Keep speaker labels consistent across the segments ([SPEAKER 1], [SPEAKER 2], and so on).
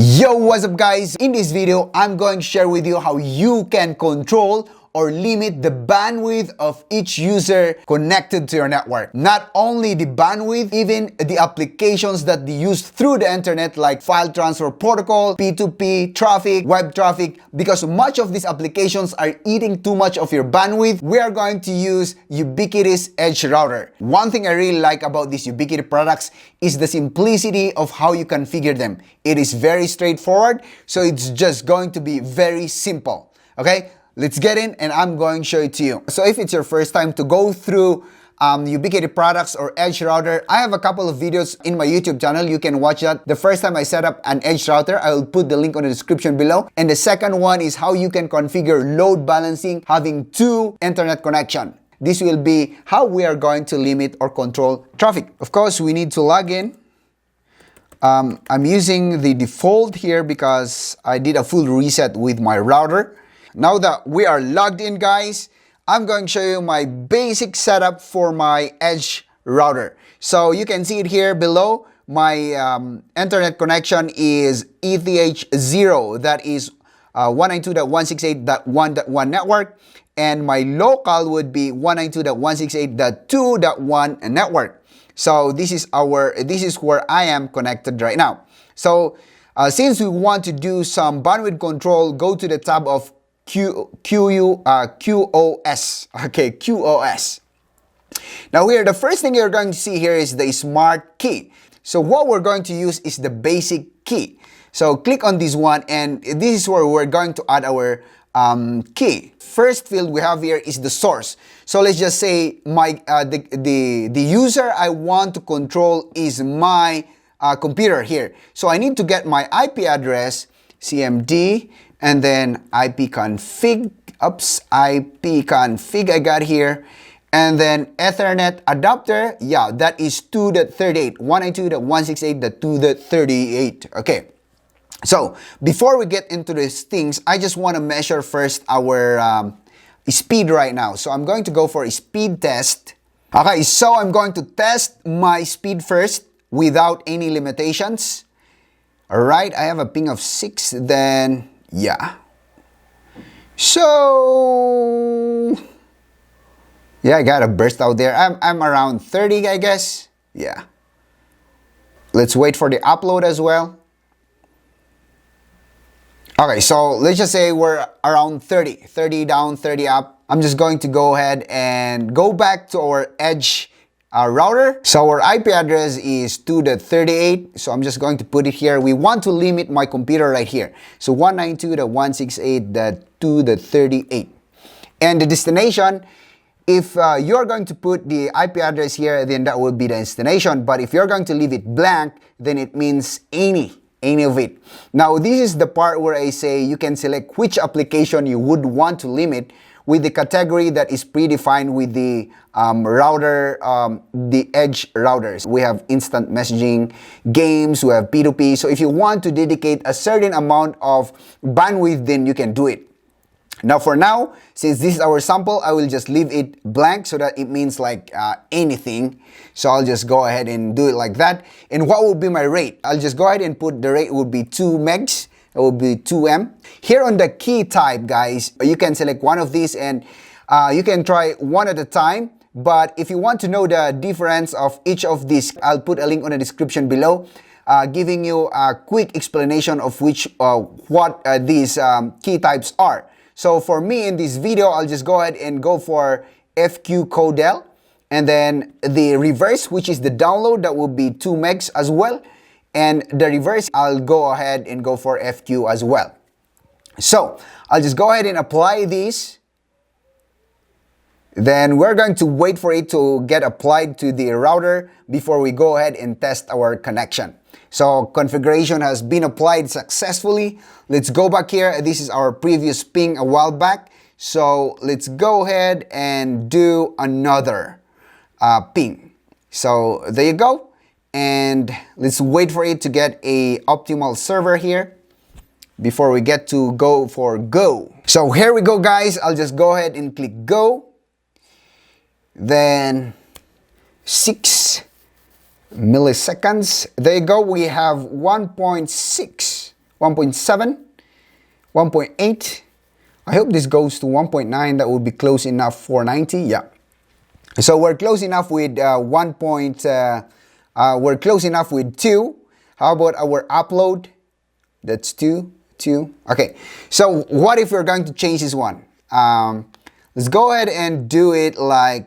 [SPEAKER 1] Yo, what's up guys? In this video, I'm going to share with you how you can control or limit the bandwidth of each user connected to your network. Not only the bandwidth, even the applications that they use through the internet like file transfer protocol, P2P traffic, web traffic, because much of these applications are eating too much of your bandwidth. We are going to use Ubiquiti's Edge Router. One thing I really like about these Ubiquiti products is the simplicity of how you configure them. It is very straightforward, so it's just going to be very simple. Okay? Let's get in and I'm going to show it to you. So if it's your first time to go through Ubiquiti products or Edge Router, I have a couple of videos in my YouTube channel. You can watch that. The first time I set up an Edge Router, I will put the link on the description below. And the second one is how you can configure load balancing having two internet connection. This will be how we are going to limit or control traffic. Of course, we need to log in. I'm using the default here because I did a full reset with my router. Now that we are logged in, guys, I'm going to show you my basic setup for my Edge Router. So you can see it here below. My internet connection is ETH0, that is 192.168.1.1 network, and my local would be 192.168.2.1 network. So this is where I am connected right now. So since we want to do some bandwidth control, go to the tab of QoS. Okay, QoS. Now here, the first thing you're going to see here is the smart key. So what we're going to use is the basic key. So click on this one, and this is where we're going to add our key. First field we have here is the source. So let's just say the user I want to control is my computer here. So I need to get my IP address, CMD, and then ipconfig, ipconfig I got here, and then Ethernet adapter, yeah, that is 2.38, 192.168.2.38, okay. So, before we get into these things, I just want to measure first our speed right now. So, I'm going to go for a speed test. Okay, so I'm going to test my speed first without any limitations. Alright, I have a ping of 6, then yeah. So yeah, I got a burst out there. I'm around 30, I guess. Yeah. Let's wait for the upload as well. Okay, so let's just say we're around 30 down, 30 up. I'm just going to go ahead and go back to our Edge router. So our IP address is 2.38, so I'm just going to put it here. We want to limit my computer right here. So 192.168.2.38. And the destination, if you're going to put the IP address here, then that will be the destination. But if you're going to leave it blank, then it means any of it. Now this is the part where I say you can select which application you would want to limit with the category that is predefined with the router, the Edge routers. We have instant messaging, games, we have P2P. So if you want to dedicate a certain amount of bandwidth, then you can do it. Now for now, since this is our sample, I will just leave it blank so that it means like anything. So I'll just go ahead and do it like that. And what will be my rate? I'll just go ahead and put the rate would be 2 megs. It will be 2M. Here on the key type, guys, you can select one of these and you can try one at a time. But if you want to know the difference of each of these, I'll put a link on the description below, giving you a quick explanation of what these key types are. So for me in this video, I'll just go ahead and go for FQ Codel, and then the reverse, which is the download, that will be 2 megs as well. And the reverse, I'll go ahead and go for FQ as well. So I'll just go ahead and apply these. Then we're going to wait for it to get applied to the router before we go ahead and test our connection. So configuration has been applied successfully. Let's go back here. This is our previous ping a while back. So let's go ahead and do another ping. So there you go. And let's wait for it to get a optimal server here before we get to go for go. So here we go, guys. I'll just go ahead and click go. Then 6 milliseconds. There you go. We have 1.6 1.7, 1.8. I hope this goes to 1.9. That would be close enough for 90. Yeah. So we're close enough with we're close enough with 2. How about our upload? That's 2. Okay. So what if we're going to change this one? Let's go ahead and do it like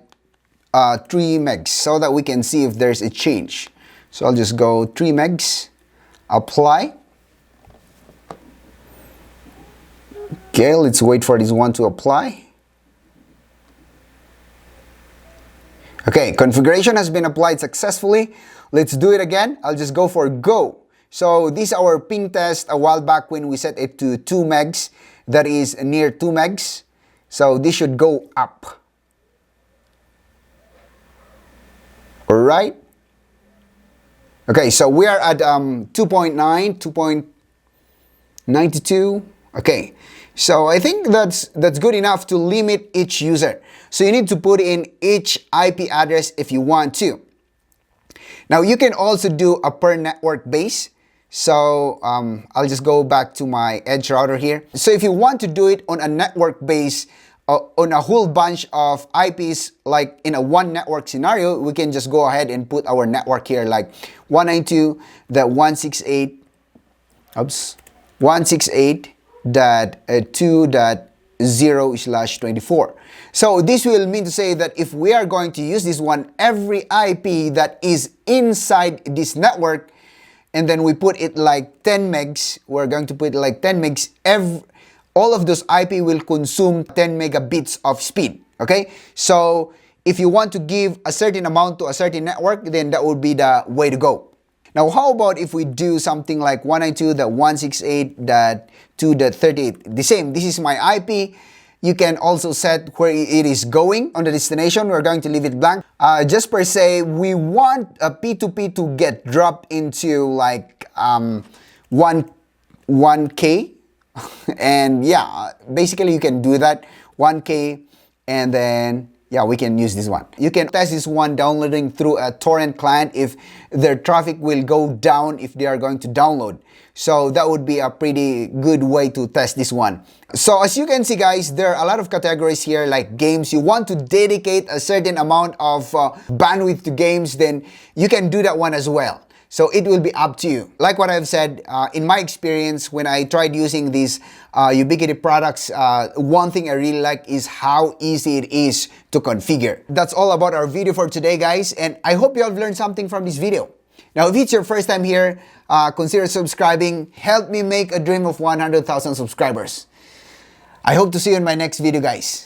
[SPEAKER 1] 3 megs so that we can see if there's a change. So I'll just go 3 megs, apply. Okay, let's wait for this one to apply. Okay, configuration has been applied successfully. Let's do it again. I'll just go for go. So this is our ping test a while back when we set it to 2 megs. That is near 2 megs. So this should go up. Alright. Okay, so we are at 2.9, 2.92. Okay, so I think that's good enough to limit each user. So you need to put in each IP address if you want to. Now you can also do a per network base. So I'll just go back to my edge router here. So if you want to do it on a network base, on a whole bunch of IPs, like in a one network scenario, we can just go ahead and put our network here like 192.168.2.0/24. So this will mean to say that if we are going to use this one, every IP that is inside this network, and then we put it like 10 megs, we're going to put it like 10 megs, all of those IP will consume 10 megabits of speed, okay? So if you want to give a certain amount to a certain network, then that would be the way to go. Now, how about if we do something like 192.168.2.38? The same, this is my IP. You can also set where it is going on the destination. We're going to leave it blank. Just per se, we want a P2P to get dropped into like 1K. And yeah, basically you can do that 1K, and then yeah, we can use this one. You can test this one downloading through a torrent client if their traffic will go down if they are going to download. So that would be a pretty good way to test this one. So as you can see guys, there are a lot of categories here like games. You want to dedicate a certain amount of bandwidth to games, then you can do that one as well. So it will be up to you. Like what I've said, in my experience, when I tried using these Ubiquiti products, one thing I really like is how easy it is to configure. That's all about our video for today, guys. And I hope you have learned something from this video. Now, if it's your first time here, consider subscribing. Help me make a dream of 100,000 subscribers. I hope to see you in my next video, guys.